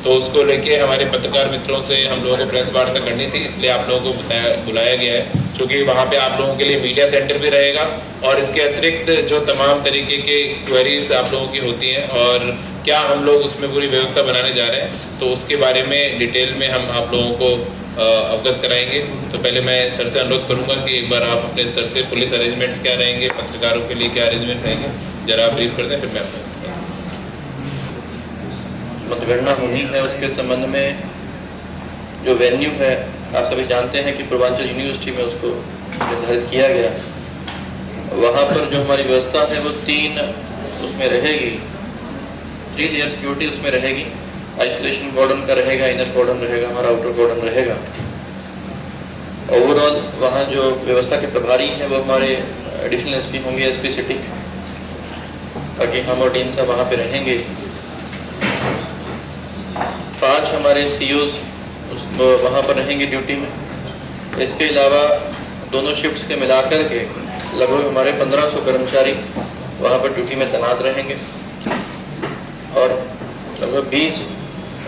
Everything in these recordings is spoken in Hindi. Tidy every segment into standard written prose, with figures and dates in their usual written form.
तो उसको लेके हमारे पत्रकार मित्रों से हम लोगों को प्रेस वार्ता करनी थी, इसलिए आप लोगों को बुलाया गया है, क्योंकि वहाँ पे आप लोगों के लिए मीडिया सेंटर भी रहेगा और इसके अतिरिक्त जो तमाम तरीके के क्वेरीज आप लोगों की होती हैं और क्या हम लोग उसमें पूरी व्यवस्था बनाने जा रहे हैं, तो उसके बारे में डिटेल में हम आप लोगों को अवगत कराएंगे। तो पहले मैं सर से अनुरोध करूंगा कि एक बार आप अपने स्तर से पुलिस अरेंजमेंट्स क्या रहेंगे, पत्रकारों के लिए क्या अरेंजमेंट्स रहेंगे, जरा ब्रीफ कर दें, फिर मैं मतगणना होनी है उसके संबंध में जो वेन्यू है आप सभी जानते हैं कि पूर्वांचल यूनिवर्सिटी में उसको निर्धारित किया गया। वहाँ पर जो हमारी व्यवस्था है वो 3 उसमें रहेगी, 3 लेयर सिक्योरिटी उसमें रहेगी। आइसोलेशन कॉर्डन का रहेगा, इनर कॉर्डन रहेगा, हमारा आउटर कॉर्डन रहेगा। ओवरऑल वहाँ जो व्यवस्था के प्रभारी हैं वो हमारे एडिशनल एसपी होंगे, एसपी सिटी, बाकी हम और टीम साहब वहाँ पे रहेंगे। 5 हमारे सीओज वहाँ पर रहेंगे ड्यूटी में। इसके अलावा दोनों शिफ्ट्स के मिलाकर के लगभग हमारे 1500 कर्मचारी वहाँ पर ड्यूटी में तैनात रहेंगे और लगभग 20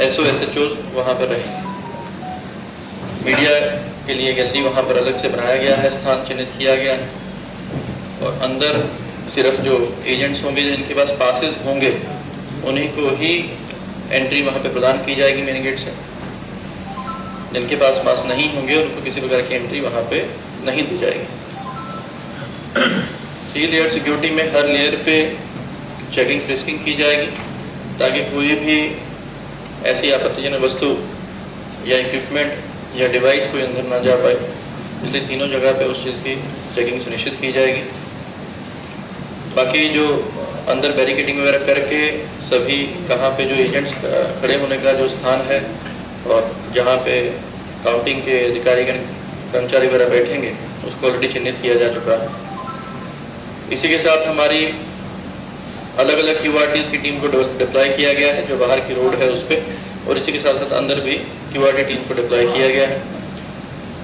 SO/SHOs वहाँ पर रहेंगे। मीडिया के लिए गैलरी वहाँ पर अलग से बनाया गया है, स्थान चिन्हित किया गया है और अंदर सिर्फ जो एजेंट्स होंगे जिनके पास पासेस होंगे उन्हीं को ही एंट्री वहाँ पे प्रदान की जाएगी मेन गेट से। जिनके पास पास नहीं होंगे उनको किसी प्रकार की एंट्री वहाँ पे नहीं दी जाएगी। 3 लेयर सिक्योरिटी में हर लेयर पे चेकिंग फ्रिस्किंग की जाएगी ताकि कोई भी ऐसी आपत्तिजनक वस्तु या इक्विपमेंट या डिवाइस कोई अंदर ना जा पाए, इसलिए तीनों जगह पे उस चीज़ की चेकिंग सुनिश्चित की जाएगी। बाकी जो अंदर बैरिकेडिंग वगैरह करके सभी कहाँ पे जो एजेंट्स खड़े होने का जो स्थान है और जहाँ पे काउंटिंग के अधिकारी कर्मचारी वगैरह बैठेंगे उसको ऑलरेडी चिन्हित किया जा चुका है। इसी के साथ हमारी अलग अलग QRTs की टीम को डिप्लॉय किया गया है जो बाहर की रोड है उस पर, और इसी के साथ साथ अंदर भी QRT टीम को डिप्लॉय किया गया है।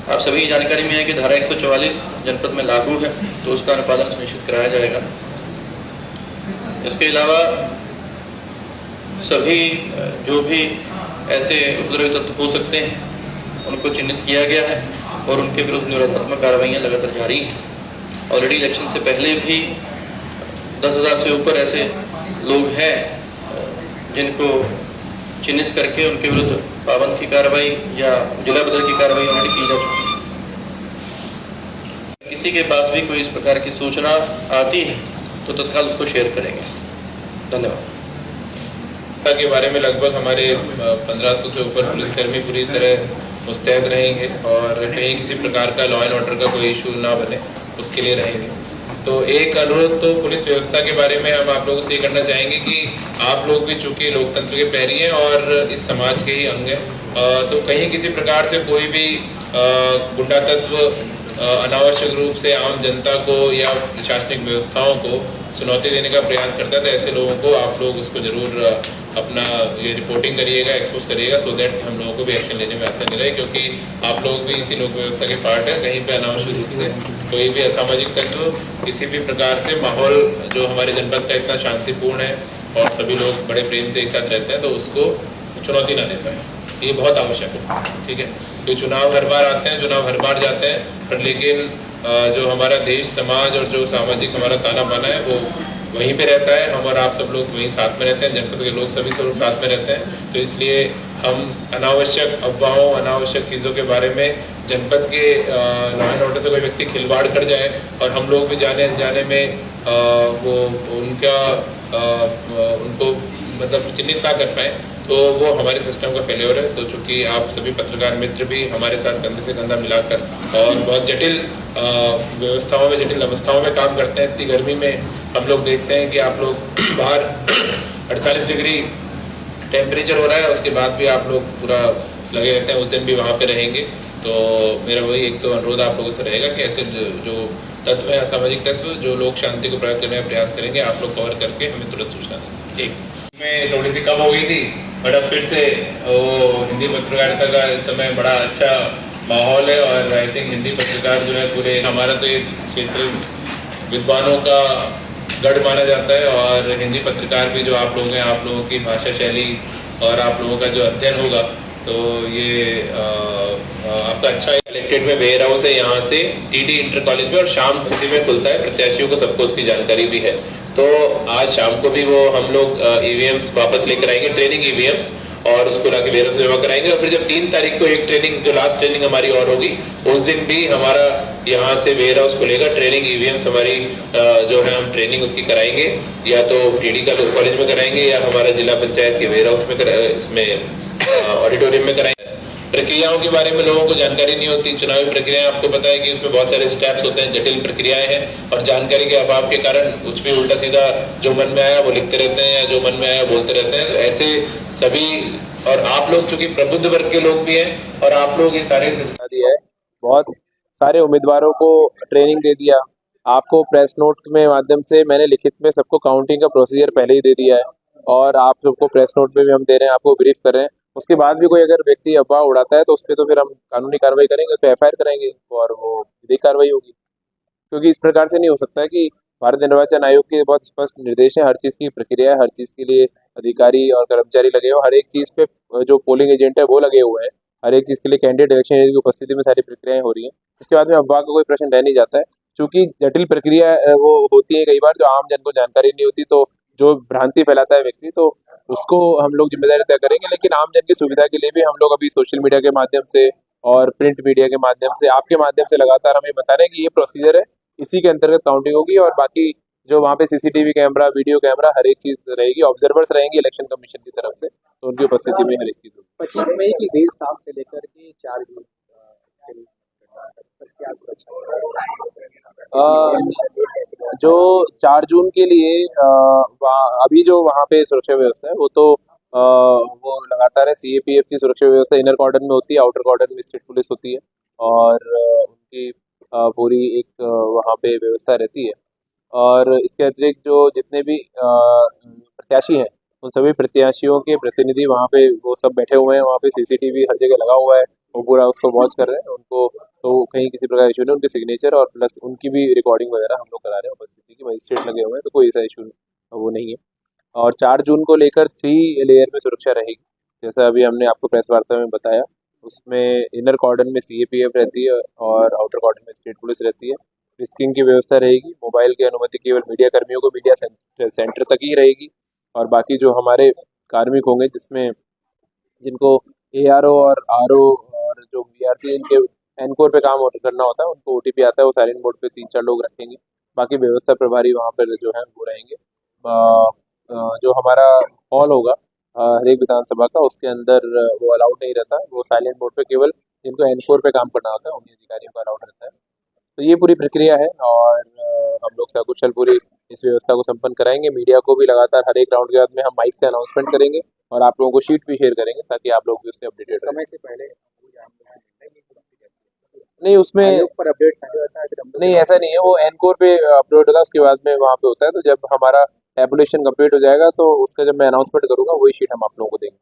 आप सभी की जानकारी में है कि धारा 144 जनपद में लागू है, तो उसका अनुपालन सुनिश्चित कराया जाएगा। इसके अलावा सभी जो भी ऐसे उपद्रवी तत्व हो सकते हैं उनको चिन्हित किया गया है और उनके विरुद्ध निरोधात्मक कार्रवाइयाँ लगातार जारी हैं। ऑलरेडी इलेक्शन से पहले भी 10,000 से ऊपर ऐसे लोग हैं जिनको चिन्हित करके उनके विरुद्ध पाबंद की कार्रवाई या जिला बदल की कार्रवाई ऑलरेडी की जा चुकी है। किसी के पास भी कोई इस प्रकार की सूचना आती है तो तत्काल उसको शेयर करेंगे। धन्यवाद। के बारे में लगभग हमारे 1500 से ऊपर पुलिसकर्मी पूरी तरह मुस्तैद रहेंगे और कहीं किसी प्रकार का लॉ एंड ऑर्डर का कोई इशू ना बने उसके लिए रहेंगे। तो एक अनुरोध तो पुलिस व्यवस्था के बारे में हम आप लोगों से ये करना चाहेंगे कि आप लोग भी चूँकि लोकतंत्र के पैरी हैं और इस समाज के ही अंग हैं, तो कहीं किसी प्रकार से कोई भी गुंडा तत्व अनावश्यक रूप से आम जनता को या प्रशासनिक व्यवस्थाओं को चुनौती देने का प्रयास करता है, तो ऐसे लोगों को आप लोग उसको जरूर अपना ये रिपोर्टिंग करिएगा, एक्सपोज करिएगा, सो दैट हम लोगों को भी एक्शन लेने में आसानी रहे, क्योंकि आप लोग भी इसी लोक व्यवस्था के पार्ट है। कहीं पे अनावश्यक रूप से कोई भी असामाजिक तत्व किसी भी प्रकार से माहौल जो हमारे जनपद का इतना शांतिपूर्ण है और सभी लोग बड़े प्रेम से एक साथ रहते हैं, तो उसको चुनौती ना दे पाए, ये बहुत आवश्यक है। ठीक है, तो चुनाव हर बार आते हैं, चुनाव हर बार जाते हैं, पर लेकिन जो हमारा देश समाज और जो सामाजिक हमारा ताना बाना है वो वहीं पे रहता है। हम और आप सब लोग वहीं साथ में रहते हैं, जनपद के लोग सभी सब लोग साथ में रहते हैं। तो इसलिए हम अनावश्यक अफवाहों, अनावश्यक चीज़ों के बारे में जनपद के लॉ एंड ऑर्डर से कोई व्यक्ति खिलवाड़ कर जाए और हम लोग भी जाने अनजाने में वो उनको मतलब चिन्हित ना कर पाए, तो वो हमारे सिस्टम का फेल्योर है। तो चूँकि आप सभी पत्रकार मित्र भी हमारे साथ कंधे से कंधा मिलाकर और बहुत जटिल व्यवस्थाओं में, जटिल अवस्थाओं में काम करते हैं। इतनी गर्मी में हम लोग देखते हैं कि आप लोग बाहर 48 डिग्री टेम्परेचर हो रहा है, उसके बाद भी आप लोग पूरा लगे रहते हैं। उस दिन भी वहाँ पे रहेंगे। तो मेरा वही एक तो अनुरोध आप लोगों से रहेगा कि ऐसे जो तत्व हैं, असामाजिक तत्व जो लोग शांति को प्राप्त करने का प्रयास करेंगे, आप लोग कवर करके हमें तुरंत सूचना दें। एक में थोड़ी सी कम हो गई थी, बट अब फिर से वो हिंदी पत्रकारिता का इस समय बड़ा अच्छा माहौल है और आई थिंक हिंदी पत्रकार जो है पूरे हमारा तो ये क्षेत्र विद्वानों का गढ़ माना जाता है और हिंदी पत्रकार भी जो आप लोग हैं, आप लोगों की भाषा शैली और आप लोगों का जो अध्ययन होगा तो ये आपका अच्छा कलेक्टेड में वेयर हाउस है यहाँ से टीडी इंटर कॉलेज में, और शाम स्थिति में खुलता है, प्रत्याशियों को सबको उसकी जानकारी भी है। तो आज शाम को भी वो हम लोग ईवीएम्स वापस लेकर आएंगे, ट्रेनिंग ईवीएम्स, और उसको लाके वेयर हाउस में जमा कराएंगे। और फिर जब 3 तारीख को एक ट्रेनिंग, जो लास्ट ट्रेनिंग हमारी और होगी, उस दिन भी हमारा यहाँ से वेयर हाउस खुलेगा, ट्रेनिंग ईवीएम्स हमारी जो है हम ट्रेनिंग उसकी कराएंगे, या तो टीडी का कॉलेज में कराएंगे या हमारा जिला पंचायत के वेयर हाउस में इसमें ऑडिटोरियम में कराएंगे। प्रक्रियाओं के बारे में लोगों को जानकारी नहीं होती। चुनावी प्रक्रियाएं आपको पता है कि इसमें बहुत सारे स्टेप्स होते हैं, जटिल प्रक्रियाएं हैं, और जानकारी के अभाव के कारण कुछ भी उल्टा सीधा जो मन में आया वो लिखते रहते हैं, या जो मन में आया बोलते रहते हैं। तो ऐसे सभी, और आप लोग चूंकि प्रबुद्ध वर्ग के लोग भी हैं और आप लोग ये सारे सिस्टम दिया है, बहुत सारे उम्मीदवारों को ट्रेनिंग दे दिया। आपको प्रेस नोट में माध्यम से मैंने लिखित में सबको काउंटिंग का प्रोसीजर पहले ही दे दिया है, और आप सबको प्रेस नोट में भी हम दे रहे हैं, आपको ब्रीफ कर रहे हैं। उसके बाद भी कोई अगर व्यक्ति अफवाह उड़ाता है तो उस पर तो फिर हम कानूनी कार्रवाई करेंगे, उस पर एफआईआर कराएंगे और वो विधिक कार्रवाई होगी। क्योंकि इस प्रकार से नहीं हो सकता है कि भारत निर्वाचन आयोग के बहुत स्पष्ट निर्देश है, हर चीज़ की प्रक्रिया है, हर चीज़ के लिए अधिकारी और कर्मचारी लगे हो, हर एक चीज़ पे जो पोलिंग एजेंट है वो लगे हुए हैं, हर एक चीज़ के लिए कैंडिडेट इलेक्शन एजेंट की उपस्थिति में सारी प्रक्रियाएं हो रही हैं। उसके बाद में अफवाह का कोई प्रश्न रह नहीं जाता है, क्योंकि जटिल प्रक्रिया वो होती है कई बार जो आम जन को जानकारी नहीं होती, तो जो भ्रांति फैलाता है व्यक्ति, तो उसको हम लोग जिम्मेदारी तय करेंगे। लेकिन आम जन की सुविधा के लिए भी हम लोग अभी सोशल मीडिया के माध्यम से और प्रिंट मीडिया के माध्यम से, आपके माध्यम से लगातार हमें बता रहे हैं कि ये प्रोसीजर है, इसी के अंतर्गत काउंटिंग होगी, और बाकी जो वहाँ पे सीसीटीवी कैमरा, वीडियो कैमरा, हर एक चीज़ रहेगी, ऑब्जर्वर्स रहेंगे इलेक्शन कमीशन की तरफ से, तो उनकी उपस्थिति में हर एक चीज़ होगी। 25 मई की देर शाम से लेकर के 4 जून क्या जो 4 जून के लिए अभी जो वहाँ पे सुरक्षा व्यवस्था है वो तो वो लगातार है। सीएपीएफ की सुरक्षा व्यवस्था इनर कॉर्डन में होती है, आउटर कॉर्डन में स्टेट पुलिस होती है, और उनकी पूरी एक वहाँ पे व्यवस्था रहती है। और इसके अतिरिक्त जो जितने भी प्रत्याशी हैं उन सभी प्रत्याशियों के प्रतिनिधि वहाँ पे वो सब बैठे हुए हैं, वहाँ पे सीसीटीवी हर जगह लगा हुआ है, वो पूरा उसको वॉच कर रहे हैं। उनको तो कहीं किसी प्रकार इशू नहीं, उनके सिग्नेचर और प्लस उनकी भी रिकॉर्डिंग वगैरह हम लोग करा रहे हैं उपस्थिति की, मजिस्ट्रेट लगे हुए हैं, तो कोई ऐसा इशू वो नहीं है। और 4 जून को लेकर 3 लेयर में सुरक्षा रहेगी, जैसा अभी हमने आपको प्रेस वार्ता में बताया। उसमें इनर कॉर्डन में सीएपीएफ रहती है और आउटर कॉर्डन में स्टेट पुलिस रहती है। रिस्किंग की व्यवस्था रहेगी, मोबाइल की अनुमति केवल मीडिया कर्मियों को मीडिया सेंटर तक ही रहेगी, और बाकी जो हमारे कार्मिक होंगे जिसमें जिनको एआरओ और आरओ और जो बीआरसी इनके एनकोर पे काम करना होता है, उनको ओटीपी आता है, वो साइलेंट मोड पे 3-4 लोग रखेंगे। बाकी व्यवस्था प्रभारी वहाँ पर जो है वो रहेंगे। जो हमारा हॉल होगा हर एक विधानसभा का, उसके अंदर वो अलाउड नहीं रहता, वो साइलेंट मोड पे केवल जिनको एनकोर पे काम करना होता है उन्हीं अधिकारियों को अलाउड रहता है। तो ये पूरी प्रक्रिया है, और हम लोग सकुशल पूरी इस व्यवस्था को संपन्न कराएंगे। मीडिया को भी लगातार हर एक राउंड के बाद में हम माइक से अनाउंसमेंट करेंगे, और आप लोगों को शीट भी शेयर करेंगे ताकि आप लोग भी उससे अपडेटेड रहें। समय से पहले नहीं, उसमें पर अपडेट नहीं होता है, नहीं, ऐसा नहीं है, वो एनकोर पे अपलोड होगा, उसके बाद में वहाँ पे होता है। तो जब हमारा टैबुलेशन कंप्लीट हो जाएगा तो उसका जब मैं अनाउंसमेंट करूँगा वही शीट हम आप लोगों को देंगे।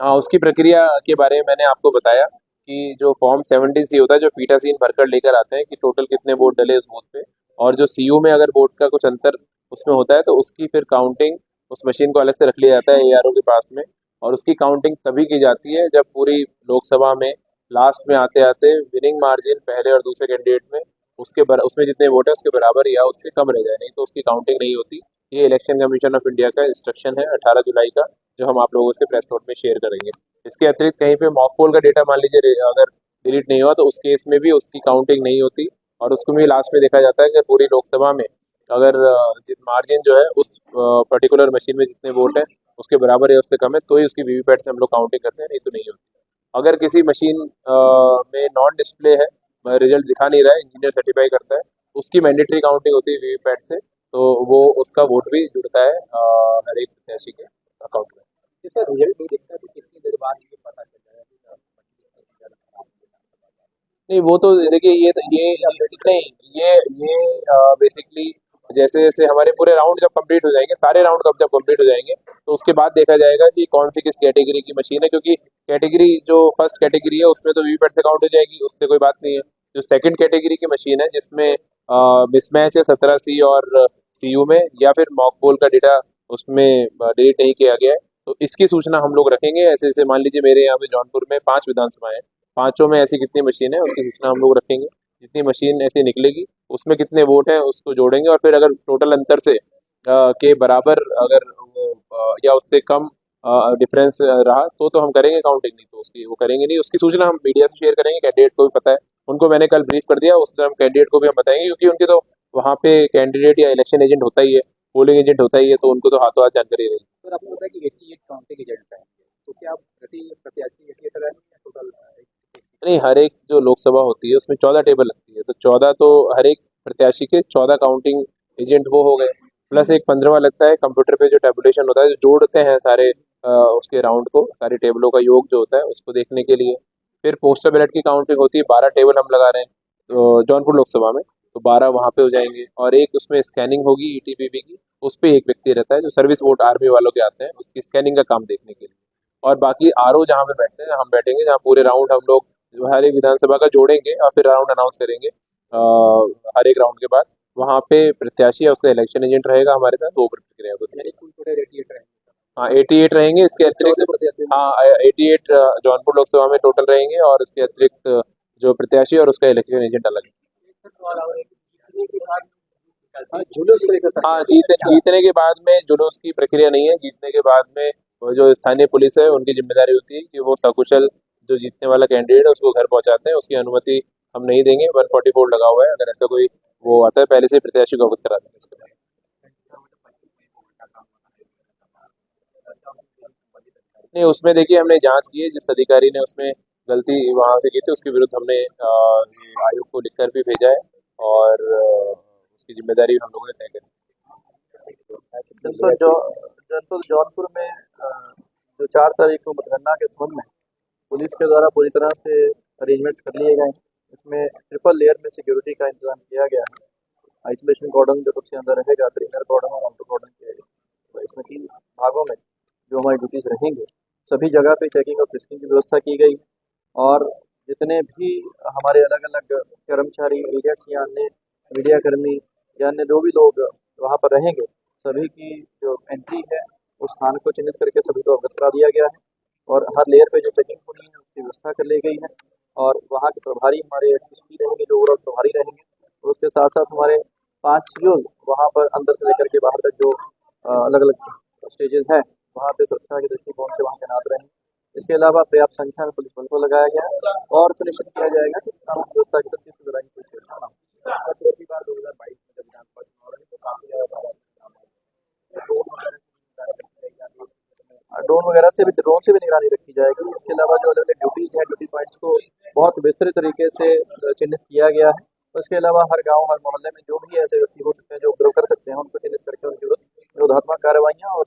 हाँ, उसकी प्रक्रिया के बारे में मैंने आपको बताया कि जो फॉर्म 70C होता है, जो पीटासीन भरकर लेकर आते हैं कि टोटल कितने वोट डले उस बूथ पे, और जो सीयू में अगर वोट का कुछ अंतर उसमें होता है तो उसकी फिर काउंटिंग उस मशीन को अलग से रख लिया जाता है एआरओ के पास में, और उसकी काउंटिंग तभी की जाती है जब पूरी लोकसभा में लास्ट में आते आते विनिंग मार्जिन पहले और दूसरे कैंडिडेट में उसमें जितने वोट है उसके बराबर या उससे कम रह जाए, नहीं तो उसकी काउंटिंग नहीं होती। ये इलेक्शन कमीशन ऑफ इंडिया का इंस्ट्रक्शन है 18 जुलाई का, जो हम आप लोगों से प्रेस नोट में शेयर करेंगे। इसके अतिरिक्त कहीं पे मॉक पोल का डेटा मान लीजिए अगर डिलीट नहीं हुआ तो उस केस में भी उसकी काउंटिंग नहीं होती, और उसको भी लास्ट में देखा जाता है कि पूरी लोकसभा में अगर मार्जिन जो है उस पर्टिकुलर मशीन में जितने वोट हैं उसके बराबर या उससे कम है तो ही उसकी वीवीपैट से हम लोग काउंटिंग करते हैं, नहीं तो नहीं होती। अगर किसी मशीन में नॉन डिस्प्ले है, रिजल्ट दिखा नहीं रहा है, इंजीनियर सर्टिफाई करता है, उसकी मैंडेटरी काउंटिंग होती है वीवीपैट से, तो वो उसका वोट भी जुड़ता है हर एक प्रत्याशी के अकाउंट में। जैसे रिजल्ट नहीं दिखता तो कितनी देर बाद ये पता चल जाएगा? नहीं, वो तो देखिए ये नहीं, ये बेसिकली जैसे जैसे हमारे पूरे राउंड जब कंप्लीट हो जाएंगे, सारे राउंड जब कंप्लीट हो जाएंगे तो उसके बाद देखा जाएगा कि कौन सी किस कैटेगरी की मशीन है, क्योंकि कैटेगरी जो फर्स्ट कैटेगरी है उसमें तो वीवीपैट से काउंट हो जाएगी, उससे कोई बात नहीं है। जो सेकंड कैटेगरी की मशीन है जिसमें मिसमैच है 17C और CU में, या फिर मॉक पोल का डेटा उसमें डिलीट नहीं किया गया है, तो इसकी सूचना हम लोग रखेंगे। ऐसे ऐसे मान लीजिए मेरे यहाँ पे जौनपुर में 5 विधानसभाएं हैं, पांचों में ऐसी कितनी मशीन है उसकी सूचना हम लोग रखेंगे। जितनी मशीन ऐसी निकलेगी उसमें कितने वोट हैं उसको जोड़ेंगे, और फिर अगर टोटल अंतर से के बराबर अगर या उससे कम डिफरेंस रहा तो हम करेंगे काउंटिंग, नहीं तो उसकी वो करेंगे नहीं। उसकी सूचना हम मीडिया से शेयर करेंगे, कैंडिडेट को भी पता है, उनको मैंने कल ब्रीफ कर दिया, उस तरह हम कैंडिडेट को भी हम बताएंगे, क्योंकि उनके तो वहाँ पे कैंडिडेट या इलेक्शन एजेंट होता ही है, पोलिंग एजेंट होता ही है, तो उनको तो हाथों हाथ जानकारी रहेगी। सर आपने बताया कि 88 काउंटिंग एजेंट रहेंगे, तो क्या आप प्रति प्रत्याशी 88 रहेंगे या टोटल? नहीं, हर एक जो लोकसभा होती है उसमें 14 टेबल लगती है, तो 14 तो हर एक प्रत्याशी के 14 काउंटिंग एजेंट वो हो गए, प्लस एक 15वां लगता है कंप्यूटर पे जो टेबुलेशन होता है, जो जोड़ते हैं सारे उसके राउंड को, सारी टेबलों का योग जो होता है उसको देखने के लिए। फिर पोस्टल बैलेट की काउंटिंग होती है, 12 टेबल हम लगा रहे हैं तो जौनपुर लोकसभा में, तो 12 वहाँ पे हो जाएंगे, और एक उसमें स्कैनिंग होगी ETPV की, उस पर एक व्यक्ति रहता है जो सर्विस वोट आर्मी वालों के आते हैं, उसकी स्कैनिंग का काम देखने के लिए। और बाकी RO जहाँ पे बैठते हैं, हम बैठेंगे जहाँ पूरे राउंड हम लोग जो हर एक विधानसभा का जोड़ेंगे और फिर राउंड अनाउंस करेंगे हर एक राउंड के बाद, वहाँ पे प्रत्याशी या उसका इलेक्शन एजेंट रहेगा हमारे साथ, वो प्रक्रिया को यानी कुल टोटल 88 रहेंगे। हाँ 88 रहेंगे, इसके अतिरिक्त 14 प्रत्याशी। हाँ 88 जौनपुर लोकसभा में टोटल रहेंगे, और इसके अतिरिक्त जो प्रत्याशी और उसका इलेक्शन एजेंट अलग है। हाँ, जुलूस तरीके से। हाँ जीतने के बाद में जुलूस की प्रक्रिया नहीं है, जीतने के बाद में वो जो स्थानीय पुलिस है उनकी जिम्मेदारी होती है कि वो सकुशल जो जीतने वाला कैंडिडेट है उसको घर पहुंचाते हैं, उसकी अनुमति हम नहीं देंगे। 144 लगा हुआ है, अगर ऐसा कोई वो आता है पहले से प्रत्याशी को अवगत करा देंगे उसके बाद। नहीं, उसमें देखिए हमने जांच की है, जिस अधिकारी ने उसमें गलती वहाँ से की थी उसके विरुद्ध हमने ये आयोग को लिखकर भी भेजा है, और उसकी जिम्मेदारी हम लोगों ने तय करी। जनपद जौनपुर में जो 4 तारीख को मतगणना के संबंध में पुलिस के द्वारा पूरी तरह से अरेंजमेंट्स कर लिए गए हैं। इसमें ट्रिपल लेयर में सिक्योरिटी का इंतजाम किया गया है। आइसोलेशन कॉर्डन जो सबसे अंदर रहेगा, फिर इनर कॉर्डन और आउटर कॉर्डन के, तो इसमें 3 भागों में जो हमारी ड्यूटीज़ रहेंगे, सभी जगह पे चेकिंग और फ्रिस्किंग की व्यवस्था की गई है। और जितने भी हमारे अलग अलग कर्मचारी, एजेंट्स या अन्य मीडियाकर्मी या अन्य जो भी लोग वहाँ पर रहेंगे, सभी की जो एंट्री है उस स्थान को चिन्हित करके सभी को अवगत करा दिया गया है, और हर लेयर पे जो चेकिंग होनी है उसकी व्यवस्था कर ली गई है। और वहाँ के प्रभारी हमारे SPC रहेंगे, जो ओवरऑल प्रभारी रहेंगे, और उसके साथ साथ हमारे 5 COs वहाँ पर अंदर से लेकर के बाहर तक जो अलग अलग स्टेजेस हैं वहाँ पे सुरक्षा के दृष्टिकोण से वहाँ तैनात रहेंगे। इसके अलावा पर्याप्त संख्या में पुलिस बल को लगाया गया है, और सुनिश्चित किया जाएगा कि कानून व्यवस्था की किसी तरह की कोई छेड़छाड़ न हो। पिछली बार 2022 में जब विधानसभा चुनाव रहे तो काफी ज्यादा ड्रोन से भी निगरानी रखी जाएगी। इसके अलावा जो अलग अलग ड्यूटीज़ हैं, ड्यूटी पॉइंट्स को बहुत विस्तृत तरीके से चिन्हित किया गया है। उसके अलावा हर गांव, हर मोहल्ले में जो भी ऐसे व्यक्ति हो सकते हैं जो उपद्रव कर सकते हैं, उनको चिन्हित करके उनके विरुद्ध निरोधात्मक कार्रवाइयाँ और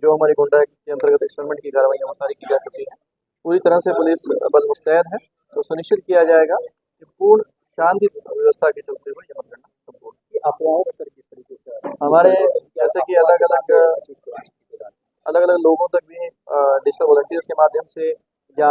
जो हमारी गुंडा एक्ट के अंतर्गत एक्सटर्नमेंट की कार्रवाइयाँ वो सारी की जा चुकी है। पूरी तरह से पुलिस बल मुस्तैद है, तो सुनिश्चित किया जाएगा कि पूर्ण शांति व्यवस्था के चलते हुए ये मतगणना संपूर्ण। अफवाहों का सर किस तरीके से हमारे जैसे कि अलग अलग लोगों तक भी डिजिटल वॉलंटियर्स के माध्यम से या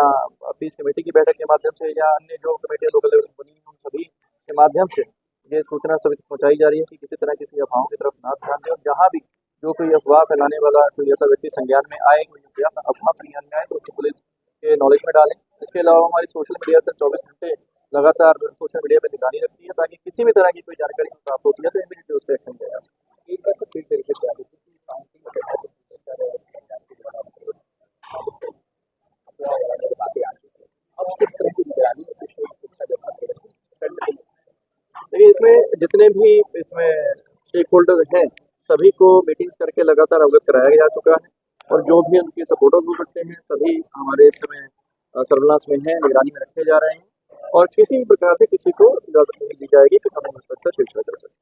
पीस कमेटी की बैठक के माध्यम से या अन्य जो कमेटियाँ लोग अलग बनी हैं उन सभी के माध्यम से ये सूचना सभी तक पहुँचाई जा रही है कि किसी तरह किसी अफवाहों की तरफ ना ध्यान दें, और जहाँ भी जो कोई अफवाह फैलाने वाला कोई ऐसा व्यक्ति संज्ञान में आए, कोई अफवाह संज्ञान में आए, तो उसको पुलिस के नॉलेज में डालें। इसके अलावा हमारी सोशल मीडिया से 24 घंटे लगातार सोशल मीडिया पर निगरानी रखती है, ताकि किसी भी तरह की कोई जानकारी प्राप्त होती है तो इमीडिएटली उस पर एक्शन किया जा सके। एक बार तो फिर तरीके से अब किस तरह की निगरानी देखिए, इसमें जितने भी इसमें स्टेक होल्डर हैं सभी को मीटिंग्स करके लगातार अवगत कराया जा चुका है, और जो भी उनके सपोर्टर्स हो सकते हैं सभी हमारे इस समय सर्विलांस में हैं, निगरानी में रखे जा रहे हैं, और किसी भी प्रकार से किसी को इजाजत नहीं दी जाएगी कि कानून व्यवस्था छेड़छाड़ कर सके।